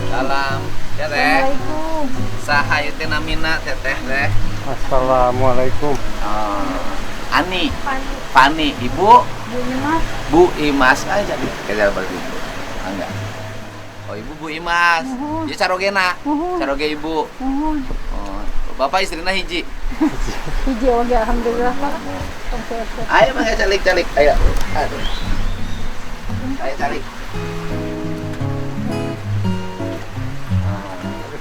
Salam, ya teh. Assalamualaikum. Sahayu teh namina teteh teh. Assalamualaikum. Ani, Pani. Fani, ibu, Bu Imas. Bu Imas aja nih. Kejar berarti ibu. Enggak. Oh ibu Bu Imas. Nuhun. Ya carogena. Nuhun. Caroge ibu. Nuhun. Oh, bapak istrina hiji. Hiji oge alhamdulillah Pak. Tong sehat-sehat. Ayo mangga calik-calik. Ayo. Aduh. Ayo calik.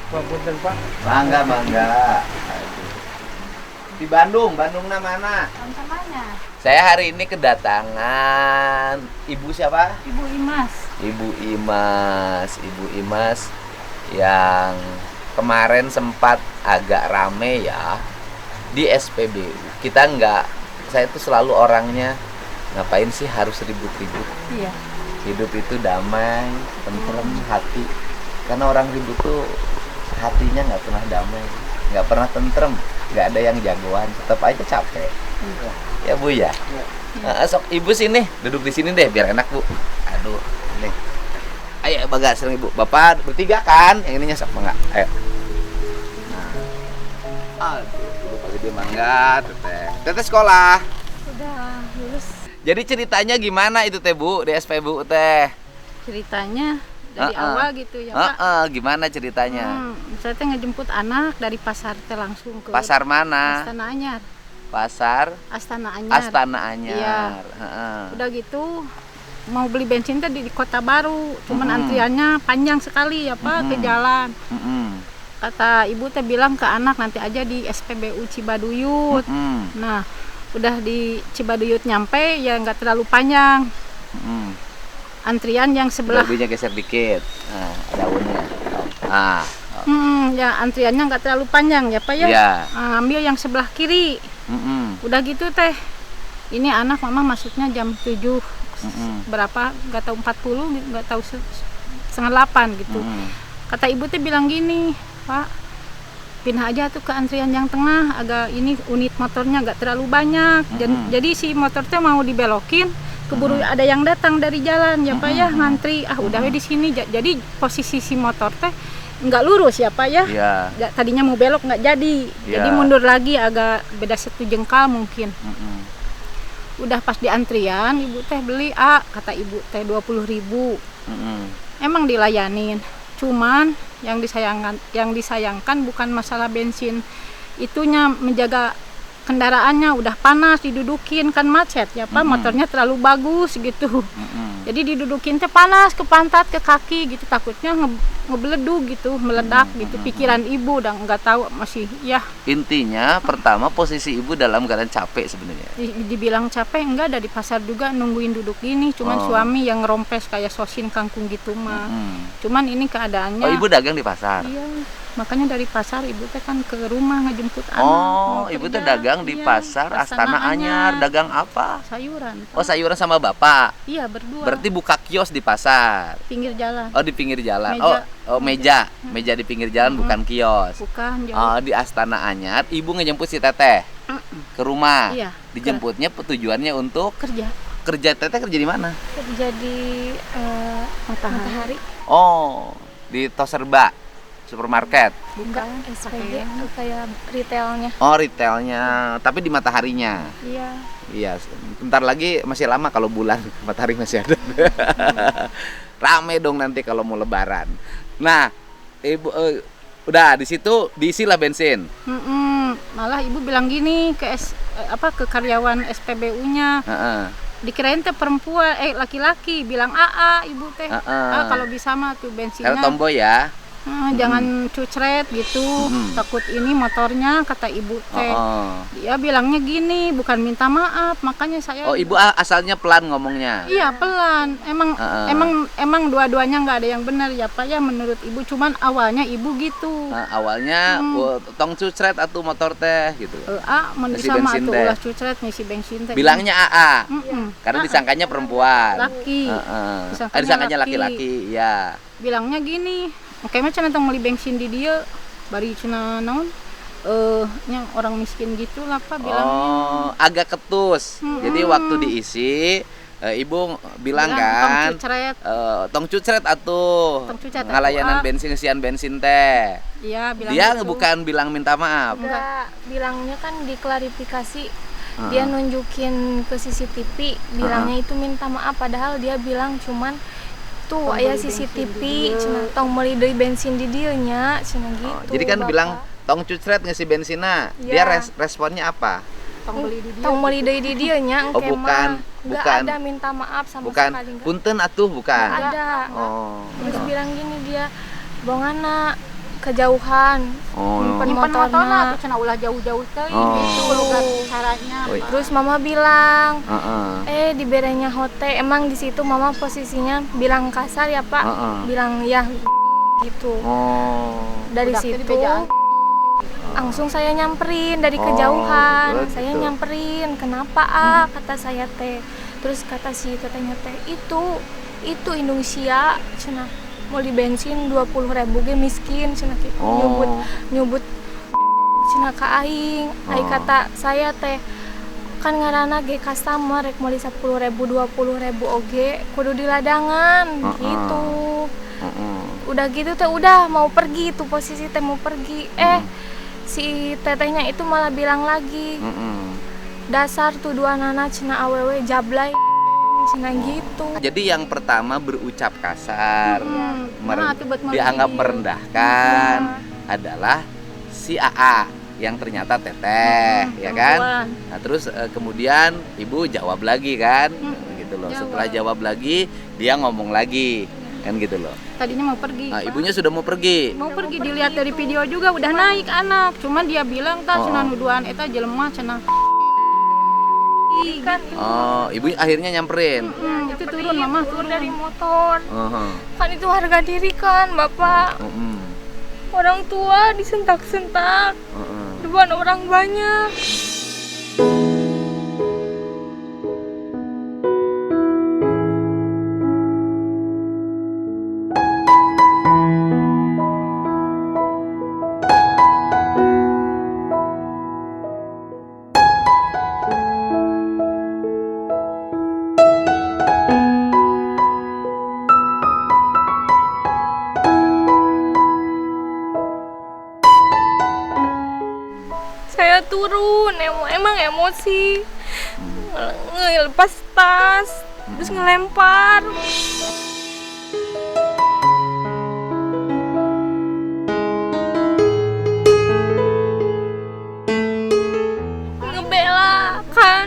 Punten Pak. Bangga. Aduh. Di Bandung mana? Sama-samanya. Saya hari ini kedatangan ibu siapa? Ibu Imas. Ibu Imas yang kemarin sempat agak rame ya di SPBU. Saya tuh selalu orangnya ngapain sih harus ribut-ribut? Iya. Hidup itu damai, tentrem hati. Karena orang ribut tuh hatinya nggak pernah damai, nggak pernah tentrem, nggak ada yang jagoan, tetap aja capek. Iya. Ya Bu ya. Sok ibu sini, duduk di sini deh biar enak Bu. Aduh, nih. Ayo Baga sering Ibu. Bapak bertiga kan? Yang ininya sok Mangga. Ayo. Nah. Aduh, Ibu pasti dia Mangga, Teteh. Teteh sekolah. Sudah lulus. Jadi ceritanya gimana itu Teh Bu di SPBU Teh? Ceritanya dari awal gitu ya Pak. Gimana ceritanya? Saya teh ngejemput anak dari pasar teh langsung ke Pasar mana? Astana Anyar. Pasar Astana Anyar. Astana Anyar. Iya. Udah gitu mau beli bensin teh di Kota Baru, cuman antriannya panjang sekali ya Pak ke jalan. Kata ibu teh bilang ke anak nanti aja di SPBU Cibaduyut. Nah, udah di Cibaduyut nyampe ya nggak terlalu panjang. Antrian yang sebelah. Lagunya geser dikit. Nah, daunnya. Ya antriannya nggak terlalu panjang ya Pak ya. Iya. Ambil yang sebelah kiri. Udah gitu teh. Ini anak mama masuknya jam 7. Berapa? Nggak tahu 40, nggak tahu setengah 8 gitu. Kata ibu teh bilang gini, Pak, pindah aja tuh ke antrian yang tengah, agak ini unit motornya nggak terlalu banyak. Jadi si motor teh mau dibelokin, keburu ada yang datang dari jalan ya Pak ya, ngantri. Udah we di sini. Jadi posisi si motor teh nggak lurus ya Pak ya. Tadinya mau belok nggak jadi. Jadi mundur lagi agak beda 1 jengkal mungkin. Udah pas di antrian, ibu teh beli kata ibu teh 20.000. Emang dilayanin. Cuman yang disayangkan bukan masalah bensin. Itunya menjaga kendaraannya udah panas, didudukin kan macet ya Pak, motornya terlalu bagus gitu. Jadi didudukin teh panas ke pantat, ke kaki gitu, takutnya ngebeledu gitu, meledak gitu. Pikiran ibu udah nggak tahu masih ya. Intinya pertama posisi ibu dalam keadaan capek sebenarnya. Dibilang capek enggak, ada di pasar juga nungguin duduk gini, cuman suami yang ngerompes kayak sosin kangkung gitu mah. Cuman ini keadaannya. Oh, ibu dagang di pasar? Iya. Makanya dari pasar ibu teh kan ke rumah ngejemput anak. Oh, mau ibu tuh kerja. dagang di Iya, pasar Astana Anyar. Dagang apa? Sayuran. Oh, sayuran sama bapak. Iya, berdua. Berarti buka kios di pasar. pinggir jalan. Oh, di pinggir jalan. Meja. Meja di pinggir jalan, bukan kios. Bukan jauh. Oh, di Astana Anyar, ibu ngejemput si teteh ke rumah. Iya. Dijemputnya tujuannya untuk Kerja. kerja. Teteh kerja di mana? Kerja di Matahari. Oh, di Toserba supermarket. Enggak, Bukan. SPG kayak retailnya. Oh, retailnya, tapi di Mataharinya. Iya. Iya, bentar lagi masih lama kalau bulan Matahari masih ada. Rame dong nanti kalau mau lebaran. Nah, ibu udah di situ diisilah bensin. Malah ibu bilang gini ke ke karyawan SPBU-nya. Dikirain teh perempuan, laki-laki, bilang ibu teh. Kalau bisa mah tuh bensinnya. Karena tomboy ya. Jangan cucret gitu, takut ini motornya, kata ibu teh. Dia bilangnya gini, bukan minta maaf, makanya saya. Oh, ibu asalnya pelan ngomongnya. Iya, pelan. Emang dua-duanya nggak ada yang benar ya Pak ya, menurut ibu. Cuman awalnya ibu gitu. Awalnya tong cucret atau motor teh gitu. Mau Ngisi bisa mah bensin tuh teh. ulah cucret ngisi bensin teh. Bilangnya AA. Karena AA. disangkanya perempuan. Laki. Disangkanya laki-laki, ya. Bilangnya gini, kayaknya cenah tong meuli bensin di dia, bari cenah naon? Yang orang miskin gitu lah Pak bilangnya. Oh, agak ketus. Jadi waktu diisi, ibu bilang kan, tong cucret atuh. Tong cucret atuh, ngalayanan isian bensin teh. Iya, bilang Dia gitu. bukan bilang minta maaf. Enggak, bilangnya kan diklarifikasi. Dia nunjukin ke CCTV, bilangnya itu minta maaf, padahal dia bilang cuman tuh aya CCTV, cenah tong meuli deui bensin di dieu nya, cenah gitu. Jadi kan Bapak. bilang tong cucret ngisi bensinna. Dia Iya. responnya apa? Tong beli di dia. Tong meuli deui di dieu nya, Oh, engke bukan, mah enggak bukan. ada minta maaf sama Bukan sekali enggak. punten atuh, bukan. Nggak ada. Oh. Terus bilang gini dia, bongana kejauhan. Nyimpen motorna tuh cenah ulah jauh-jauh teh gitu logat caranya. Oh, iya. Terus mama bilang, Heeh. di berenya hotel. Emang di situ mama posisinya bilang kasar ya Pak, bilang ya gitu. Oh. Dari Udah, jadi situ bejaan. langsung saya nyamperin dari Oh, kejauhan. betul. Saya nyamperin, kenapa kata saya teh. Terus kata si tetehnya teh, itu Indonesia, cenah mau di bensin 20.000 ge miskin, cenah gitu. Oh. Nyubut cenah ka aing. Aing kata saya teh kan ngaranna ge customer rek meuli 10.000 20.000 oge kudu di ladangan gitu. Udah gitu teh udah mau pergi tuh posisi teh mau pergi. Si tetehnya itu malah bilang lagi, dasar tuduhan anak cenah awewe jablay cenah gitu. Jadi yang pertama berucap kasar, Nah, itu buat dianggap meledih. merendahkan adalah si AA yang ternyata teteh, ya kan? perempuan. Nah, terus kemudian ibu jawab lagi kan, gitu loh. Jawab. Setelah jawab lagi, dia ngomong lagi, kan gitu loh. Tadinya mau pergi. Nah, Pak. ibunya sudah mau pergi. Mau pergi, dilihat dari video juga udah naik anak. Cuman dia bilang cenah nuduhan eta jelema cenah. Kan Oh, ibu akhirnya nyamperin. Itu turun mama turun dari motor. Heeh. Kan itu harga diri kan, Bapak. Orang tua disentak-sentak depan orang banyak. Saya turun, emang emosi. Ngelepas tas, terus ngelempar.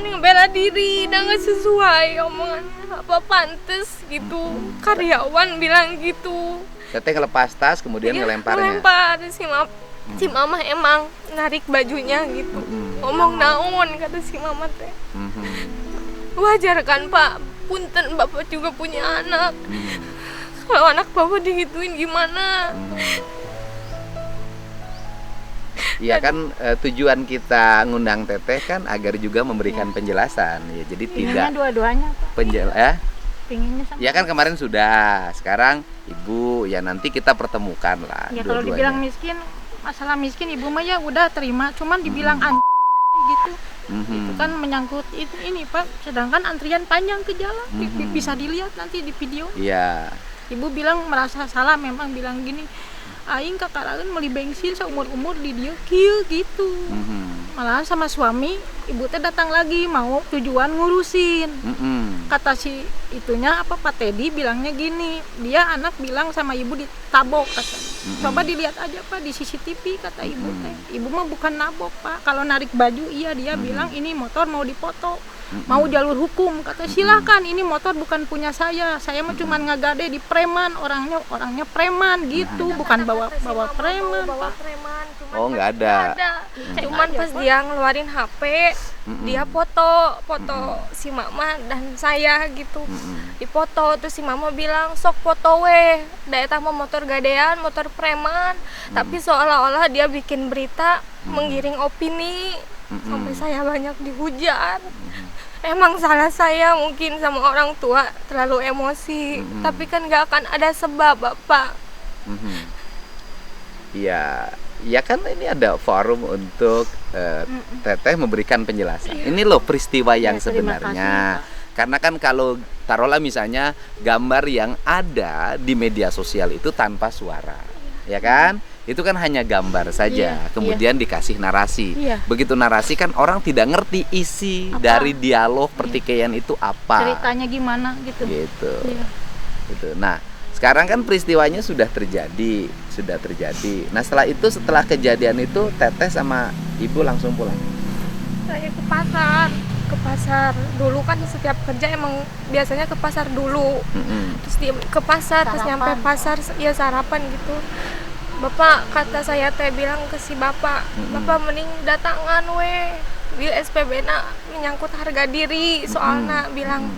Ngebela diri, udah nggak sesuai omongannya. Apa pantes gitu, karyawan bilang gitu. Teteh ngelepas tas kemudian Iya, ngelemparnya. ngelempar si mama emang narik bajunya gitu. Ngomong naon kata si mama teh. Wajar kan Pak, punten Bapak juga punya anak. Kalau anak Bapak digituin gimana? Ya kan tujuan kita ngundang Teteh kan agar juga memberikan penjelasan ya. Jadi tidak dua-duanya Pak. Pinginnya sama. Ya kan kemarin sudah. Sekarang Ibu ya nanti kita pertemukan lah Ya kalau dua-duanya. dibilang miskin, masalah miskin Ibu mah ya udah terima, cuman dibilang gitu. Itu kan menyangkut ini Pak, sedangkan antrian panjang ke jalan. Bisa dilihat nanti di video. Iya. Ibu bilang merasa salah, memang bilang gini, aing kakaraeun meuli bensin seumur-umur di dieu kieu gitu. Malahan sama suami ibu teh datang lagi mau tujuan ngurusin. Kata si itunya apa Pak Teddy bilangnya gini, dia anak bilang sama ibu ditabok katanya. Coba dilihat aja Pak di CCTV kata ibu teh. Ibu mah bukan nabok Pak, kalau narik baju iya dia bilang ini motor mau dipoto. Mau jalur hukum kata silakan, ini motor bukan punya saya mah cuma ngagade di preman, orangnya preman gitu, bukan bawa preman Pak. Oh nggak ada. Cuman pas dia ngeluarin HP, dia foto si mama dan saya gitu. Dipoto terus si mama bilang sok foto weh, da eta mah motor gadean, motor preman. Tapi seolah-olah dia bikin berita menggiring opini. Sampai saya banyak dihujat. Emang salah saya mungkin sama orang tua terlalu emosi, tapi kan gak akan ada sebab Bapak. Iya, ya kan ini ada forum untuk Teteh memberikan penjelasan. Ini loh peristiwa yang terima sebenarnya. kasih, Karena kan kalau taruhlah misalnya gambar yang ada di media sosial itu tanpa suara, ya kan? Itu kan hanya gambar saja, kemudian dikasih narasi. Begitu narasi kan orang tidak ngerti isi dari dialog pertikaian itu apa. Ceritanya gimana gitu. Gitu. Nah, sekarang kan peristiwanya sudah terjadi. Nah, setelah kejadian itu Teteh sama Ibu langsung pulang. Saya ke pasar. Dulu kan setiap kerja emang biasanya ke pasar dulu. Terus ke pasar, terus nyampe pasar ya sarapan gitu. Bapak kata saya teh bilang ke si bapak, bapak mending datangan we di SPB na menyangkut harga diri soalnya bilang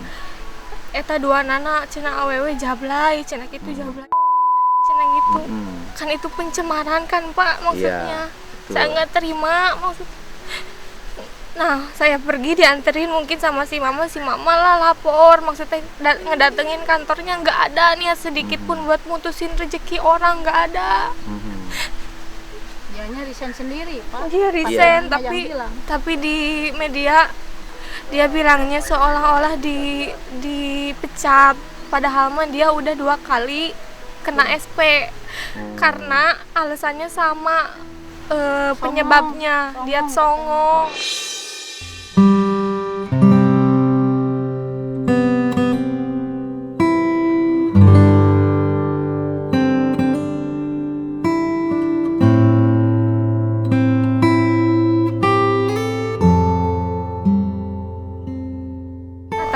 eta dua nana cina awewe jablay cina gitu jablay cina gitu kan itu pencemaran kan Pak maksudnya. Saya nggak terima maksud. Nah saya pergi dianterin mungkin sama si mama lah lapor maksudnya ngedatengin kantornya nggak ada nih sedikit pun buat mutusin rezeki orang nggak ada. Dianya resign sendiri Pak. Dia resign tapi di media dia bilangnya seolah-olah dipecat padahal mah dia udah 2 kali kena SP karena alasannya sama penyebabnya dia songong.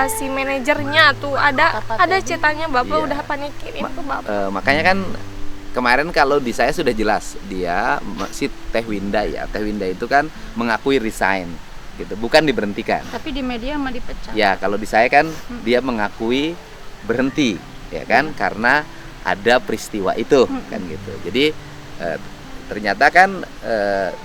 Si manajernya tuh ada ceritanya bapak udah panikin itu bapak. Makanya kan kemarin kalau di saya sudah jelas dia si Teh Winda itu kan mengakui resign gitu, bukan diberhentikan. Tapi di media mah dipecat. Ya kalau di saya kan dia mengakui berhenti ya kan karena ada peristiwa itu kan gitu. Jadi ternyata kan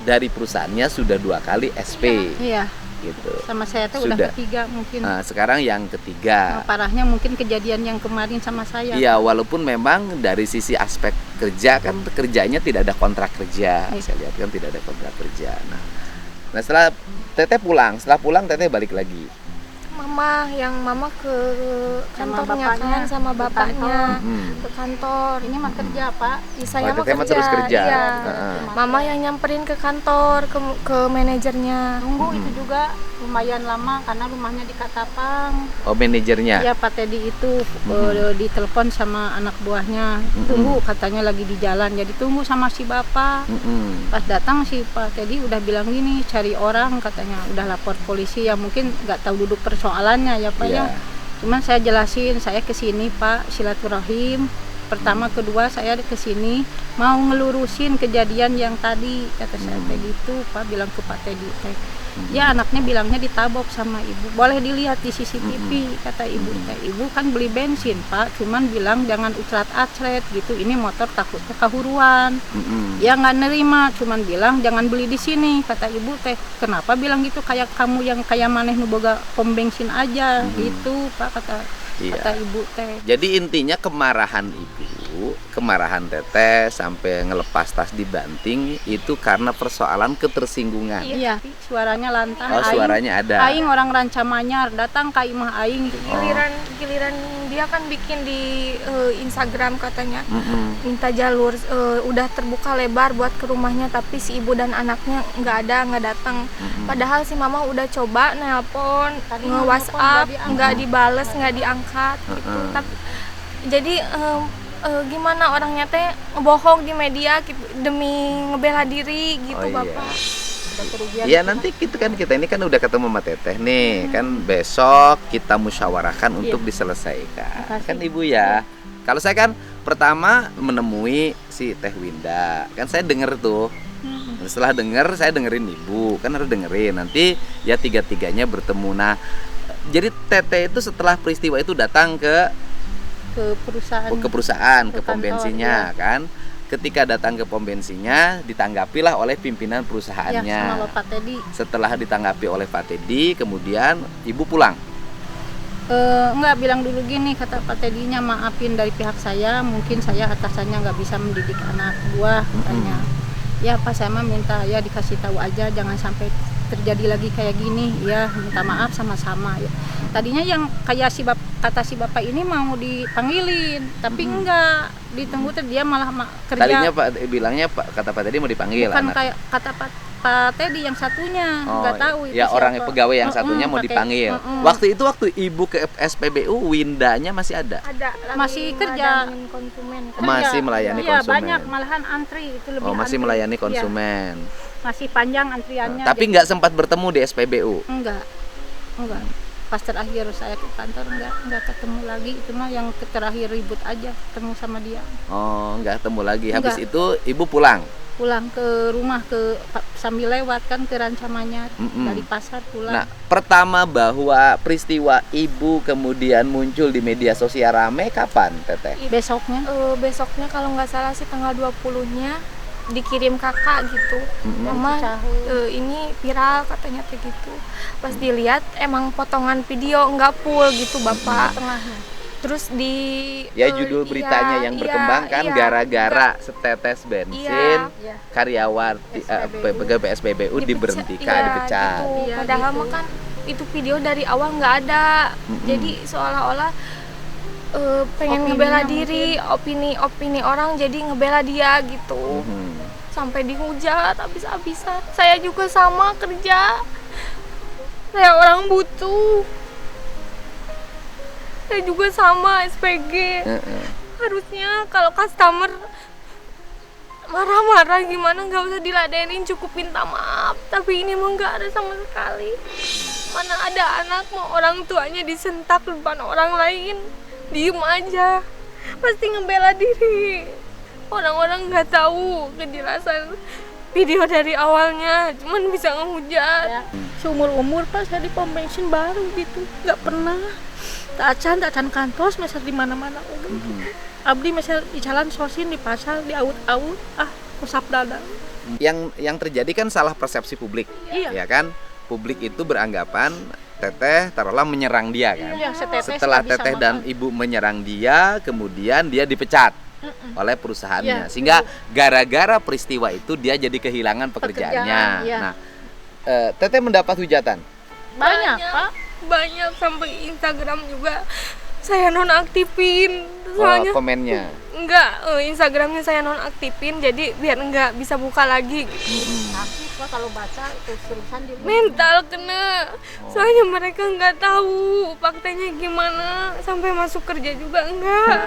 dari perusahaannya sudah 2 kali SP. Iya. Gitu. Sama saya tuh udah ketiga mungkin. Sekarang yang ketiga. Parahnya mungkin kejadian yang kemarin sama saya. Iya, walaupun memang dari sisi aspek kerja kan kerjanya tidak ada kontrak kerja. Saya lihat kan tidak ada kontrak kerja. Nah setelah Teteh pulang, Teteh balik lagi. Mama ke kantornya kan sama bapaknya ke kantor. Ini mah kerja Pak. Saya mah kerja. Terus kerja. Iya. Mama yang nyamperin ke kantor ke manajernya. Tunggu itu juga lumayan lama karena rumahnya di Katapang. Oh manajernya? Iya Pak Teddy itu ditelepon sama anak buahnya. Tunggu katanya lagi di jalan. Jadi tunggu sama si bapak. Pas datang si Pak Teddy udah bilang gini cari orang katanya udah lapor polisi ya mungkin nggak tahu duduk persoalannya ya Pak ya. Cuman saya jelasin saya kesini Pak silaturahim pertama, kedua saya ke sini mau ngelurusin kejadian yang tadi kata saya teh gitu, Pak bilang ke Pak Teddy teh. Ya anaknya bilangnya ditabok sama ibu. Boleh dilihat di CCTV kata ibu teh. Ibu kan beli bensin, Pak, cuman bilang jangan ucrat-acret gitu. Ini motor takutnya kahuruan. Ya nggak nerima, cuman bilang jangan beli di sini kata ibu teh. Kenapa bilang gitu, kayak kamu yang kayak maneh nu boga pom bensin aja gitu, Pak kata ibu teh. Jadi intinya kemarahan ibu, kemarahan teteh sampai ngelepas tas dibanting itu karena persoalan ketersinggungan. Iya, suaranya lantang. Oh, suaranya ada. Aing orang Rancamanyar datang ke imah aing. Giliran dia kan bikin di Instagram katanya minta jalur udah terbuka lebar buat ke rumahnya, tapi si ibu dan anaknya nggak datang. Padahal si mama udah coba nelpon, nge-WhatsApp, nggak dibales, nggak diangkat gitu. Tapi jadi gimana orangnya teh bohong di media gitu, demi ngebela diri gitu. Bapak. Iya, nanti kita ini kan udah ketemu sama teteh nih, kan besok kita musyawarahkan untuk diselesaikan. Kan ibu ya. Kalau saya kan pertama menemui si Teh Winda, kan saya denger tuh. Setelah denger, saya dengerin ibu, kan harus dengerin. Nanti ya tiga-tiganya bertemu. Nah, jadi teteh itu setelah peristiwa itu datang ke perusahaan, ke pom bensinnya kan. Ketika datang ke pom bensinnya, ditanggapilah oleh pimpinan perusahaannya. Ya, sama Pak Teddy. Setelah ditanggapi oleh Pak Teddy, kemudian ibu pulang. Enggak, bilang dulu gini kata Pak Teddy-nya, maafin dari pihak saya, mungkin saya atasannya nggak bisa mendidik anak buah katanya. Ya Pak, saya mah minta ya dikasih tahu aja, jangan sampai terjadi lagi kayak gini. Ya minta maaf sama-sama ya. Tadinya yang kayak kata si bapak ini mau dipanggilin, tapi enggak, ditunggu tuh dia malah kerja. Tadinya Pak bilangnya kata Pak Teddy mau dipanggil. Bukan kayak kata Pak Teddy yang satunya, nggak tahu itu ya siapa. Orang pegawai yang satunya mau dipanggil. Waktu ibu ke SPBU, Windanya masih ada? Masih kerja. Masih melayani Iya, konsumen. banyak malahan antri itu lebih. Masih antri. melayani konsumen. Masih panjang antriannya. Tapi nggak sempat bertemu di SPBU. Enggak. Pas terakhir saya ke kantor enggak ketemu lagi. Itu mah yang terakhir ribut aja ketemu sama dia. Oh, nggak ketemu lagi. Habis itu ibu pulang ke rumah, sambil lewat kan ke Rancamanyar. Dari pasar pulang. Nah, pertama bahwa peristiwa ibu kemudian muncul di media sosial rame kapan, Teteh? Besoknya kalau nggak salah sih tanggal 20-nya dikirim kakak gitu. Mama ini viral katanya kayak gitu. Pas dilihat emang potongan video nggak full gitu, Bapak. Terus judul beritanya yang berkembang kan gara-gara setetes bensin karyawan pegawai SPBU diberhentikan, dipecat. Gitu. Padahal mah kan itu video dari awal nggak ada. Jadi seolah-olah pengen ngebela diri, opini orang jadi ngebela dia gitu. Sampai dihujat habis-habisan. Saya juga sama kerja. Saya orang butuh. Saya juga sama SPG. Harusnya kalau customer marah-marah gimana nggak usah diladenin, cukup minta maaf. Tapi ini mah nggak ada sama sekali. Mana ada anak mau orang tuanya disentak depan orang lain, diem aja, pasti ngebela diri. Orang-orang nggak tahu kejelasan video dari awalnya, cuman bisa ngehujat. Seumur-umur Pak saya di pom bensin baru gitu, nggak pernah. Tak acan kantos, misal di mana-mana. Abdi misal di jalan sosin, di pasar, di aut-aut, usap dada. Yang terjadi kan salah persepsi publik, ya kan? Publik itu beranggapan Teteh taruhlah menyerang dia kan. Setelah Teteh dan ibu menyerang dia, kemudian dia dipecat oleh perusahaannya, sehingga gara-gara peristiwa itu dia jadi kehilangan pekerjaannya. Nah, Teteh mendapat hujatan banyak Pak. Banyak, sampai Instagram juga saya nonaktifin. Soalnya komennya Instagramnya saya nonaktifin, jadi biar nggak bisa buka lagi gitu. Aktif Pak, kalau baca itu tulisan di mental kena. Soalnya mereka nggak tahu faktanya gimana, sampai masuk kerja juga enggak.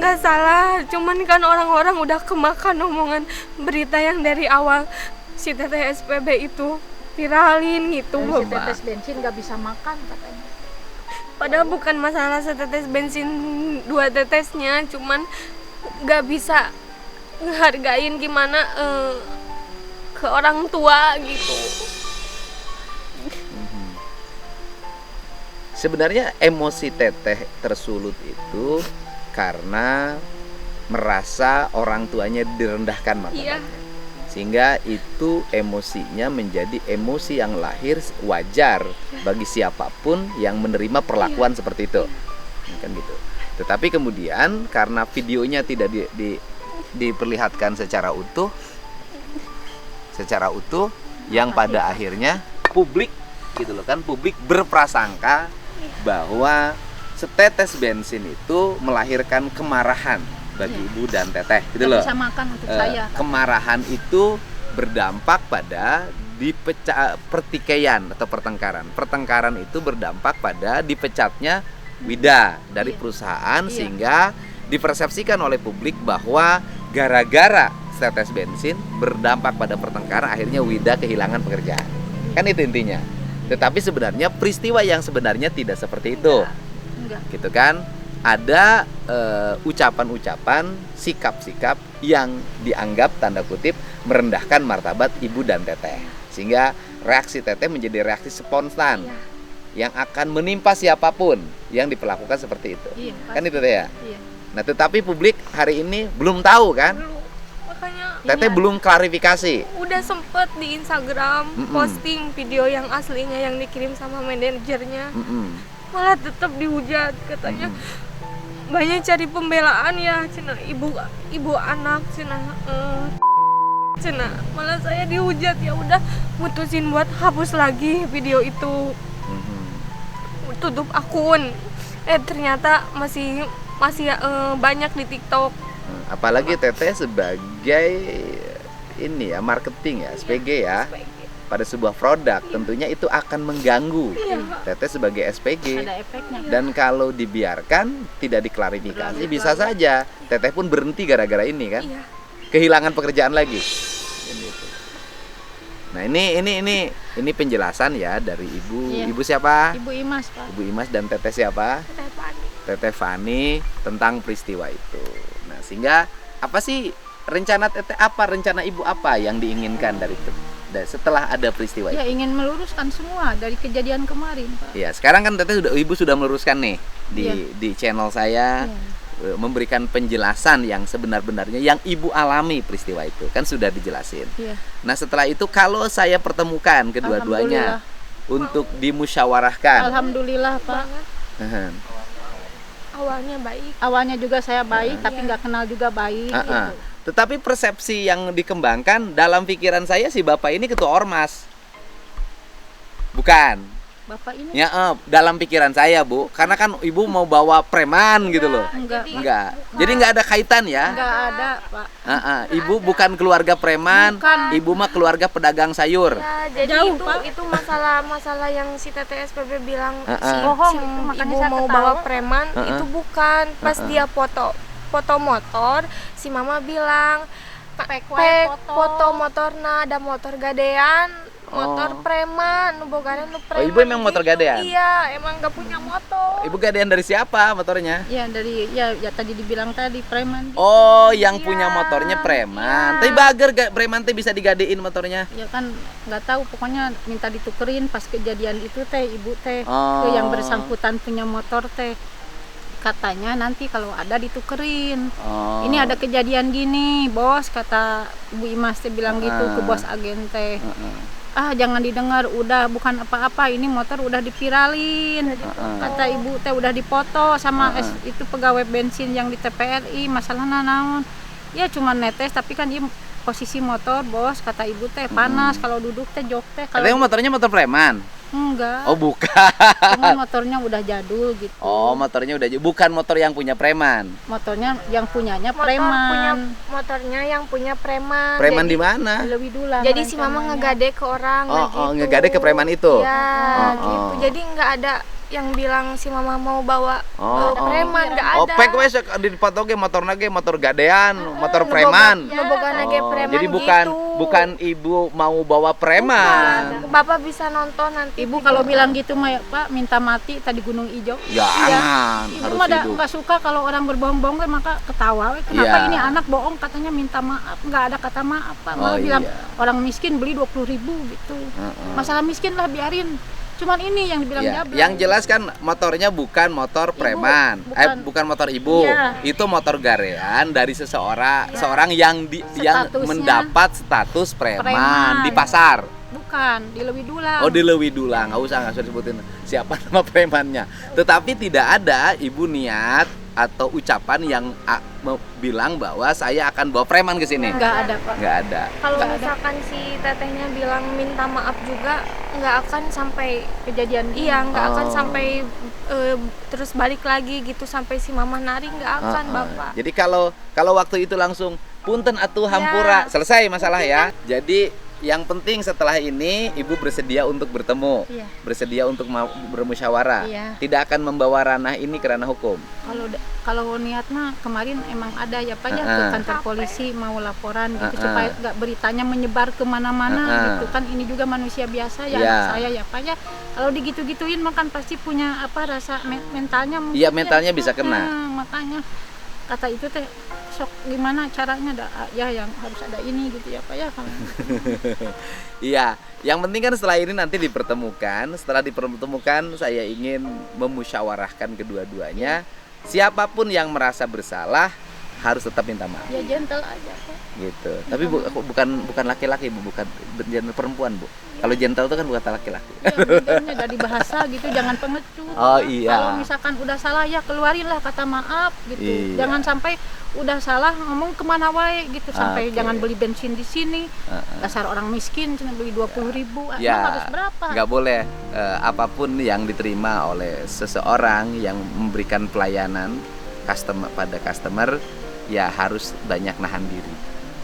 nggak salah, cuman kan orang-orang udah kemakan omongan berita yang dari awal si teteh SPB itu viralin gitu Dan loh, si Pak. tetes bensin nggak bisa makan katanya. Padahal bukan masalah setetes bensin 2 tetesnya, cuman nggak bisa ngehargain gimana ke orang tua gitu. Sebenarnya emosi teteh tersulut itu karena merasa orang tuanya direndahkan Iya. martabatnya. Sehingga itu emosinya menjadi emosi yang lahir wajar bagi siapapun yang menerima perlakuan seperti itu. Kan gitu. Tetapi kemudian karena videonya tidak diperlihatkan secara utuh yang pada akhirnya publik gitu loh kan, publik berprasangka bahwa setetes bensin itu melahirkan kemarahan bagi ibu dan teteh gitu Nggak loh. bisa makan untuk saya. Kemarahan itu berdampak pada pertikaian atau pertengkaran. Pertengkaran itu berdampak pada dipecatnya Wida dari Iya. perusahaan Iya. sehingga dipersepsikan oleh publik bahwa gara-gara setetes bensin berdampak pada pertengkaran akhirnya Wida kehilangan pekerjaan. Kan itu intinya. Tetapi sebenarnya peristiwa yang sebenarnya tidak seperti itu. Enggak. Gitu kan? Ada ucapan-ucapan, sikap-sikap yang dianggap tanda kutip merendahkan martabat ibu dan teteh, sehingga reaksi teteh menjadi reaksi spontan yang akan menimpa siapapun yang diperlakukan seperti itu. Iya, Kan itu teh ya. Iya. Nah, tetapi publik hari ini belum tahu kan? Dulu makanya Teteh belum klarifikasi. udah sempet di Instagram Mm-mm. posting video yang aslinya yang dikirim sama manajernya, Mm-mm. malah tetap dihujat katanya. Banyak cari pembelaan ya, cina ibu anak cina malah saya dihujat, ya udah mutusin buat hapus lagi video itu, tutup akun. Ternyata masih banyak di TikTok. Apalagi teteh sebagai ini ya marketing ya, SPG ya. Pada sebuah produk tentunya itu akan mengganggu teteh sebagai SPG. Ada efeknya. Dan kalau dibiarkan tidak diklarifikasi bisa saja teteh pun berhenti gara-gara ini kan, Iya. kehilangan pekerjaan lagi. Gitu. Nah ini penjelasan ya dari ibu. Iya. Ibu siapa? Ibu Imas, Pak. Ibu Imas dan teteh siapa? Teteh Fani. Teteh Fani tentang peristiwa itu. Nah sehingga apa sih rencana teteh, apa rencana ibu apa yang diinginkan dari itu? Setelah ada peristiwa Ya itu. ingin meluruskan semua dari kejadian kemarin, Pak. Ya, sekarang kan teteh ibu sudah meluruskan nih di channel saya, Iya. memberikan penjelasan yang sebenar-benarnya yang ibu alami peristiwa itu kan sudah dijelasin. Iya. Nah, setelah itu kalau saya pertemukan kedua-duanya untuk dimusyawarahkan. Alhamdulillah, Pak. Heeh. Awalnya baik. Awalnya juga saya baik, tapi nggak kenal juga baik. Heeh. gitu. Tetapi persepsi yang dikembangkan dalam pikiran saya si bapak ini ketua ormas. Bukan. Bapak ini Ya, dalam pikiran saya, Bu. Karena kan ibu mau bawa preman gitu loh. enggak, Pak. Enggak. Jadi enggak ada kaitan ya. Enggak ada, Pak. Ibu bukan keluarga preman, Bukan. ibu mah keluarga pedagang sayur. Ya, jadi Jauh, Pak. itu masalah yang si Teteh SPB bilang Bohong, si itu makanya ibu saya mau ketawa. bawa preman, itu bukan. Pas dia foto motor, si mama bilang Pek foto motorna ada motor gadean, motor preman, nu bogaran nu preman. ibu emang motor gadean? Iya, emang gak punya motor. Ibu gadean dari siapa motornya? Ya dari ya tadi dibilang tadi preman. Oh, yang punya motornya preman. Tapi bager gak preman teh bisa digadein motornya? Ya kan nggak tahu, pokoknya minta ditukerin pas kejadian itu teh ibu teh Oh. ke yang bersangkutan punya motor teh. Katanya nanti kalau ada ditukerin. Oh. Ini ada kejadian gini, Bos, kata Ibu Imas teh bilang gitu ke bos agen teh. Ah, jangan didengar, udah bukan apa-apa, ini motor udah dipiralin. Kata ibu teh udah dipoto sama itu pegawai bensin yang di TPRI, masalahnya naon. Ya cuma netes, tapi kan dia posisi motor, Bos, kata ibu teh panas kalau duduk teh jok teh. Katanya Kalau motornya motor preman. enggak, Oh, bukan. cuman motornya udah jadul gitu. Oh, motornya udah bukan motor yang punya preman. Motornya yang punyanya Motornya yang punya preman. Preman Jadi- di mana? lebih dulu. Jadi si mama ngegade ke orang Oh, gitu. ngegade ke preman itu? Ya, Oh, gitu. oh. Jadi nggak ada yang bilang si mama mau bawa Oh, preman, nggak ada. Opek wes di patoge motor nage motor gadean, motor preman. Ngeboga nage Oh, preman jadi gitu. bukan ibu mau bawa preman. Bapak bisa nonton nanti. Ibu kalau bilang gitu mah ya, Pak minta mati tadi Gunung Ijo. Jangan, Ibu harus mah hidup. nggak suka kalau orang berbohong-bohong kan, maka ketawa. Kenapa Iya. ini anak bohong katanya minta maaf, nggak ada kata maaf Pak. Oh, Malah bilang iya. orang miskin beli 20.000 gitu. Masalah miskin lah biarin. Cuman ini yang dibilang Ya, jablay. yang jelas kan motornya bukan motor preman, bukan motor ibu, Iya. itu motor garean dari seorang yang yang Statusnya mendapat status preman preman. di pasar. Bukan di Lewi Dulang. Oh, di Lewi Dulang, nggak usah disebutin siapa nama premannya. Tetapi tidak ada ibu niat atau ucapan yang bilang bahwa saya akan bawa preman ke sini. Nggak ada Pak. Nggak ada. Kalau Nggak ada. misalkan si tetehnya bilang minta maaf juga, nggak akan sampai Kejadian iya, nggak akan Oh. sampai terus balik lagi gitu sampai si mama nari, nggak akan bapak. Jadi kalau waktu itu langsung punten atuh hampura, selesai masalah ya. Jadi yang penting setelah ini ibu bersedia untuk bertemu, Iya. bersedia untuk bermusyawarah, Iya. tidak akan membawa ranah ini ke ranah hukum. Kalau niat mah kemarin emang ada ya Pak ya, ke kantor polisi mau laporan gitu supaya nggak beritanya menyebar kemana-mana gitu kan. Ini juga manusia biasa ya, Iya. anak saya ya Pak ya. Kalau digitu-gituin makan pasti punya rasa mentalnya mungkin. Iya, mentalnya bisa kena. Makanya kata itu teh sok gimana caranya ya yang harus ada ini gitu ya Pak ya. Iya, yang penting kan setelah ini nanti dipertemukan. Setelah dipertemukan, saya ingin memusyawarahkan kedua-duanya. Siapapun yang merasa bersalah harus tetap minta maaf. Ya gentle aja Pak. Gitu. Tapi bukan laki-laki, Bu, bukan gentle perempuan, Bu. Kalau gentle itu kan bukan laki-laki. Ya, bedanya dari bahasa gitu, jangan pengecut. Oh, iya. Kalau misalkan udah salah ya keluarin lah kata maaf gitu. Iya. Jangan sampai udah salah ngomong kemana wae gitu, sampai Oke. jangan beli bensin di sini. Dasar orang miskin cuma beli 20.000. Ya, Harus berapa? nggak boleh apapun yang diterima oleh seseorang yang memberikan pelayanan pada customer ya harus banyak nahan diri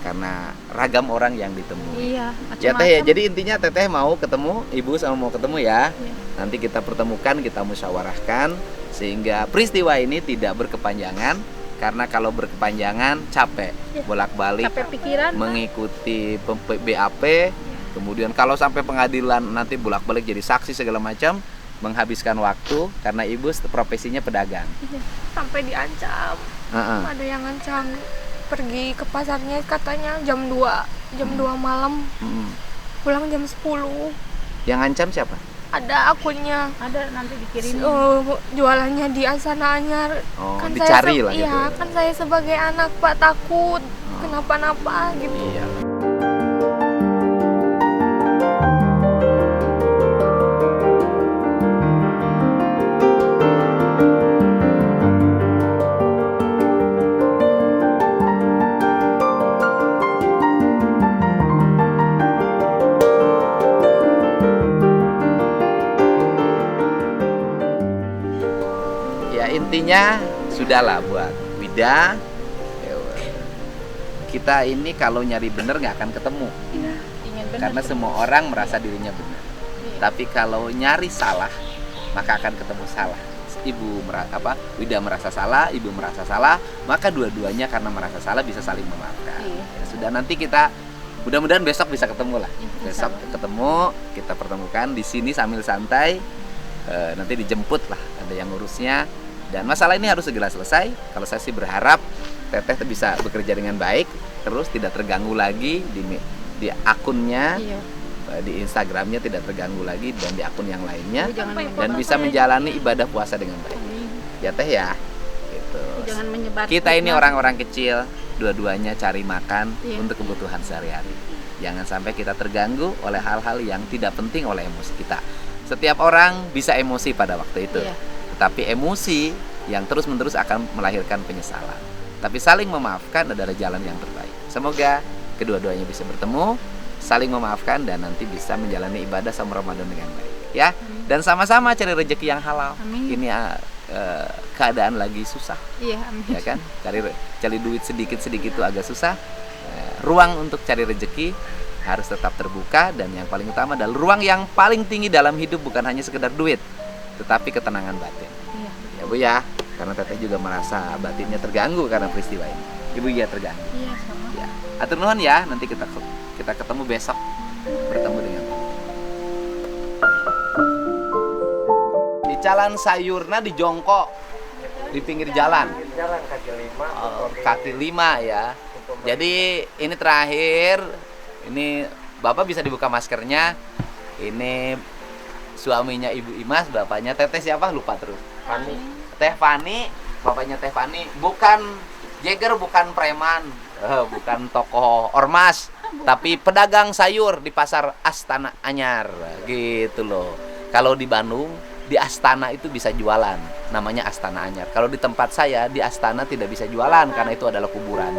karena ragam orang yang ditemui. Iya, Ya Teh ya, macam-macam. jadi intinya Teteh mau ketemu, Ibu sama mau ketemu ya. Iya. Nanti kita pertemukan, kita musyawarahkan sehingga peristiwa ini tidak berkepanjangan karena kalau berkepanjangan capek Iya. bolak-balik Capek pikiran. mengikuti BAP, kemudian kalau sampai pengadilan nanti bolak-balik jadi saksi segala macam, menghabiskan waktu karena ibu profesinya pedagang. Sampai diancam. Ada yang ngancam pergi ke pasarnya katanya jam 2 malam, pulang jam 10. Yang ngancam siapa? Ada akunnya. Ada nanti dikirim. Jualannya di Asana Anyar. Oh, Kan dicari saya lah gitu. Iya, kan saya sebagai anak Pak takut kenapa-napa gitu. Iya. Ya intinya sudahlah buat Wida. Kita ini kalau nyari bener nggak akan ketemu. Ingin benar. Karena semua orang merasa dirinya benar. Tapi kalau nyari salah, maka akan ketemu salah. Wida merasa salah, ibu merasa salah, maka dua-duanya karena merasa salah bisa saling memaafkan. Iya. Ya, sudah nanti kita mudah-mudahan besok bisa ketemu lah. Iya, Besok insyaallah. ketemu, kita pertemukan di sini sambil santai. Nanti dijemput lah, ada yang ngurusnya. Dan masalah ini harus segera selesai. Kalau saya sih berharap Teteh bisa bekerja dengan baik, terus tidak terganggu lagi di akunnya. Iya. Di Instagramnya tidak terganggu lagi dan di akun yang lainnya Ibu jangan dan bisa menjalani ibadah puasa dengan baik. Ya Teh ya. Gitu. jangan menyebar. Kita ini fitnah. orang-orang kecil, dua-duanya cari makan Iya. untuk kebutuhan sehari-hari. Jangan sampai kita terganggu oleh hal-hal yang tidak penting oleh emosi kita. Setiap orang bisa emosi pada waktu itu. Iya. Tetapi emosi yang terus-menerus akan melahirkan penyesalan. Tapi saling memaafkan adalah jalan yang terbaik. Semoga kedua-duanya bisa bertemu, saling memaafkan dan nanti bisa menjalani ibadah sama Ramadan dengan baik, ya. Dan sama-sama cari rezeki yang halal. Amin. Ini keadaan lagi susah, Iya, amin. ya kan? Cari duit sedikit-sedikit itu agak susah. Ruang untuk cari rezeki harus tetap terbuka dan yang paling utama adalah ruang yang paling tinggi dalam hidup bukan hanya sekedar duit, tetapi ketenangan batin. Iya. Ya Bu ya, karena Teteh juga merasa batinnya terganggu karena peristiwa ini. Ibu ya terganggu. Iya sama. Ya. Atur nuhun ya, nanti kita ketemu besok, bertemu dengan di jalan sayurna di jongkok di pinggir jalan. Jalan kaki 5. Kaki 5 ya. Jadi ini terakhir, ini Bapak bisa dibuka maskernya. Ini suaminya Ibu Imas, bapaknya Teteh siapa? Lupa terus. Fani. Teh Fani, bapaknya Teh Fani, bukan Jagger, bukan preman, bukan tokoh ormas, tapi pedagang sayur di pasar Astana Anyar, gitu loh. Kalau di Bandung, di Astana itu bisa jualan, namanya Astana Anyar. Kalau di tempat saya, di Astana tidak bisa jualan, karena itu adalah kuburan.